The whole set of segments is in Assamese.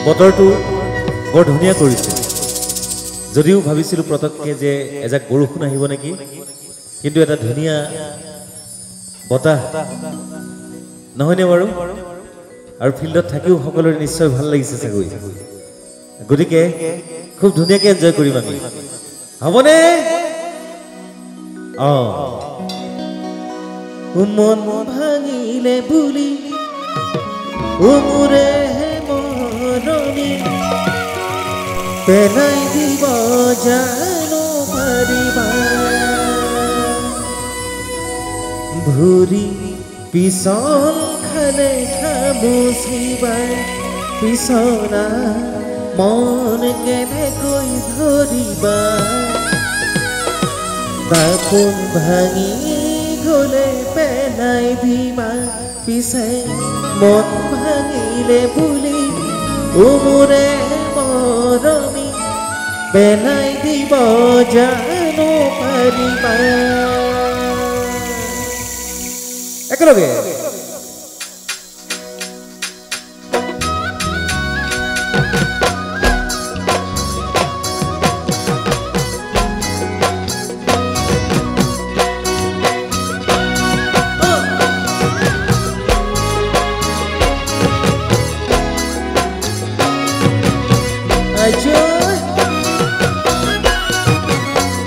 বতৰটো বৰ ধুনীয়া কৰিছে যদিও ভাবিছিলো প্ৰতককে যে এজাক বৰষুণ আহিব নেকি কিন্তু এটা ধুনীয়া বতাহ নহয়নে বাৰু আৰু ফিল্ডত থাকিও সকলোৰে নিশ্চয় ভাল লাগিছে চাগৈ গতিকে খুব ধুনীয়াকৈ এনজয় কৰিম আমি হ'বনে মন ভাঙিলে বুলি উমুৰে মৰণি পেলাই দিব জানো পাৰিবা ভৰি পিছল খালে খামুচিবা পিছনা মন কেনেকৈ ধৰিবা দাপোন ভাঙি গলে পেলাই দিবা পিছে মন ভাঙিলে বুলি উমুৰে মৰমি পেলাই দিব জানো পাৰিবা একেলগে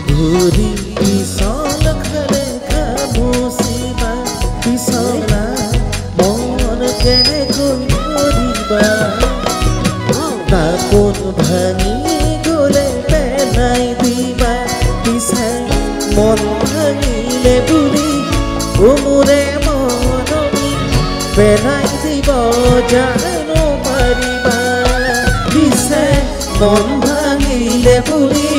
ভৰি পিছল খালে খামুচিবা পিছলা মন কেনেকৈ ধৰিবা দাপোন ভাঙি গলে পেলাই দিবা পিছে মন ভাঙিলে বুলি উমুৰে মৰমি পেলাই দিব জানো পাৰিবা পিছে মন ভাঙিলে বুলি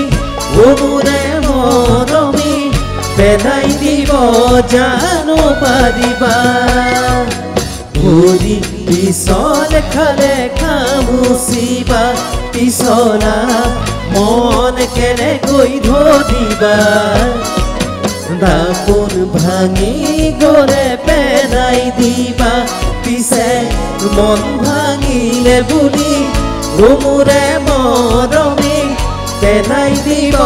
উমুৰে মৰমি পেলাই দিব জানো পাৰিবা ভৰি পিছল খালে খামুচিবা পিছলা মন কেনেকৈ ধৰিবা দাপোন ভাঙি গলে পেলাই দিবা পিছে মন ভাঙিলে বুলি উমুৰে মৰমি পেলাই দিব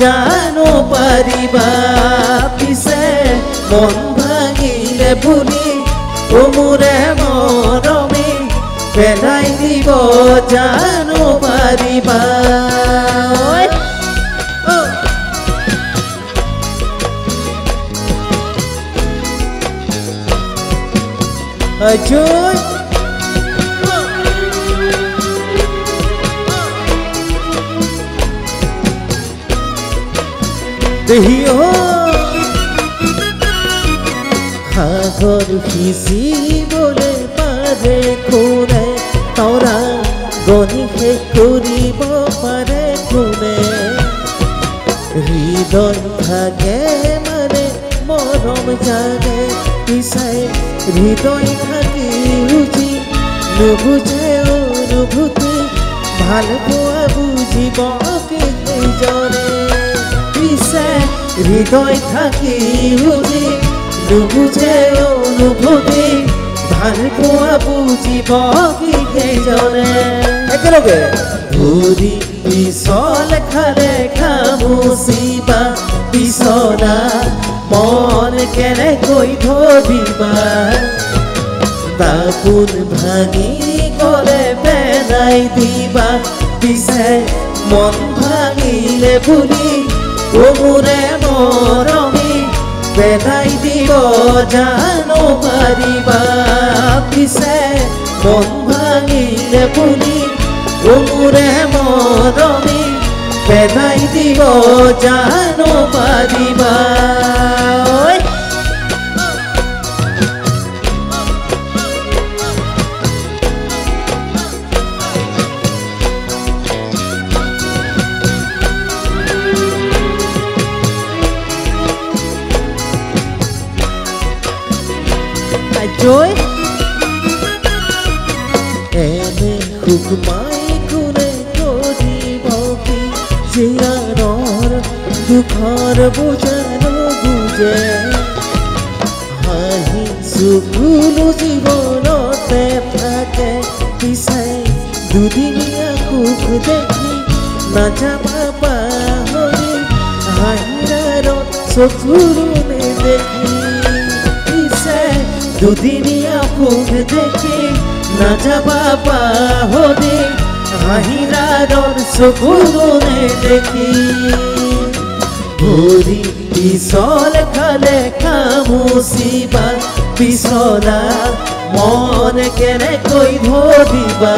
জানো পাৰিবা পিছে মন ভাঙিলে বুলি উমুৰে মৰমি পেলাই দিব জানো পাৰিবা Ajoy Dehiyo Khagor kisi bole pare kune Taura goni ke koribo pare kune Hridoy thake mane morom jage Pisai হৃদয় থাকি রুচি নুবুঝে অনুভূতি ভাল পোৱা বুজিব কেইজনে পিছে হৃদয় থাকি ৰুচি নুবুঝে অনুভূতি ভাল পোৱা বুজিব কেইজনে একেলগে ভৰি পিছল খালে খামুচিবা পিছলা মন কেনেকৈ ধৰিবা দাপোন ভাঙি গলে পেলাই দিবা পিছে মন ভাঙিলে বুলি উমুৰে মৰমি পেলাই দিব জানো পাৰিবা পিছে মন ভাঙিলে বুলি উমুৰে মৰমি পেলাই দিব জানো পাৰিবা Joy Ene hukmai kune koribo ki jiyanor dukhar bujano buje Hahi sukulu jibonote thake pisai দুদিনীয়া সুখ দেখি নাযাবা পাহৰি হাঁহিৰাৰত চকুৰো নেদেখি পিছে দুদিনীয়া সুখ দেখি নাযাবা পাহৰি হাঁহিৰাৰত চকুৰো নেদেখি ভৰি পিছল খালে খামুচিবা পিছলা মন কেনেকৈ ধৰিবা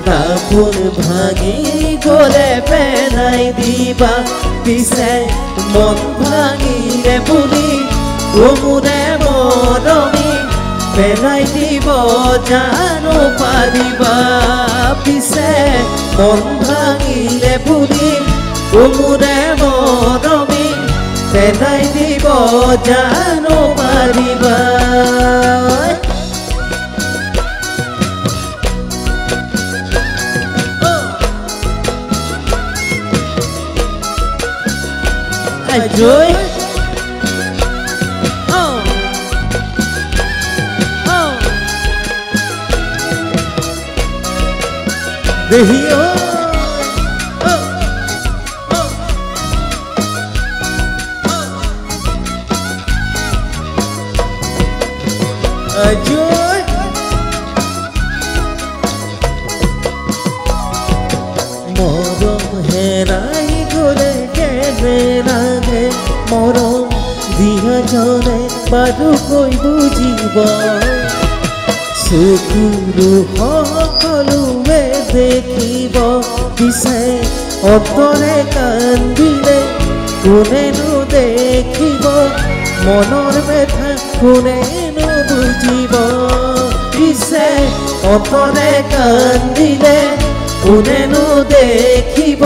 কাপোৰ ভাঙি গলে পেলাই দিবা পিছে মন ভাঙিলে বুলি তোমোৰে মৰমী পেলাই দিব জানো পাৰিবা পিছে মন ভাঙিলে বুলি তোমোৰে মৰমী পেলাই দিব জানো পাৰিবা Joy. Oh. Oh. Dehi oh. Oh. Oh. Oh. Joy. Morom herai gole kene মৰম দিয়া জনে বাৰুকৈ বুজিব চকুৰো সকলোৱে দেখিব পিছে অন্তৰে কান্দিলে কোনেনো দেখিব মনৰ ব্যথা কোনেনো বুজিব পিছে অন্তৰে কান্দিলে কোনেনো দেখিব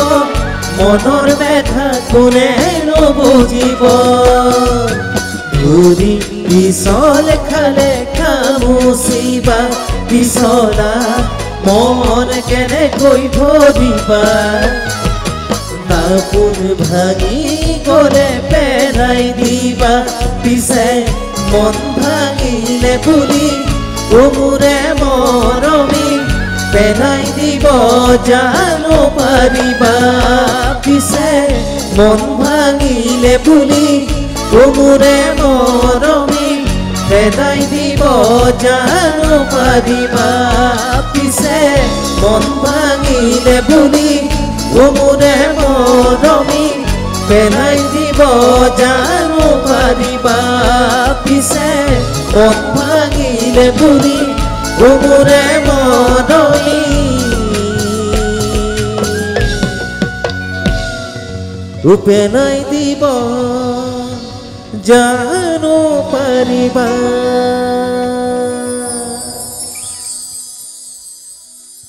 মনৰ ব্যথা কোনেনো বুজিব ভৰি পিছল খালে খামুচিবা পিছলা মন কেনেকৈ ধৰিবা কাপোৰ ভাঙি গলে পেলাই দিবা পিছে মন ভাঙিলে বুলি তোমোৰে মৰমী পেলাই দিব জানো পাৰিবা পিছে মন ভাঙিলে বুলি তোমোৰে মৰমী পেলাই দিব জানো পাৰিবা পিছে মন ভাঙিলে বুলি তোমোৰে মৰমী পেলাই দিব জানো পাৰিবা পিছে মন ভাঙিলে বুলি তোমোৰে মৰমী পেলাই দিব জানো পাৰিবা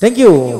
Thank you.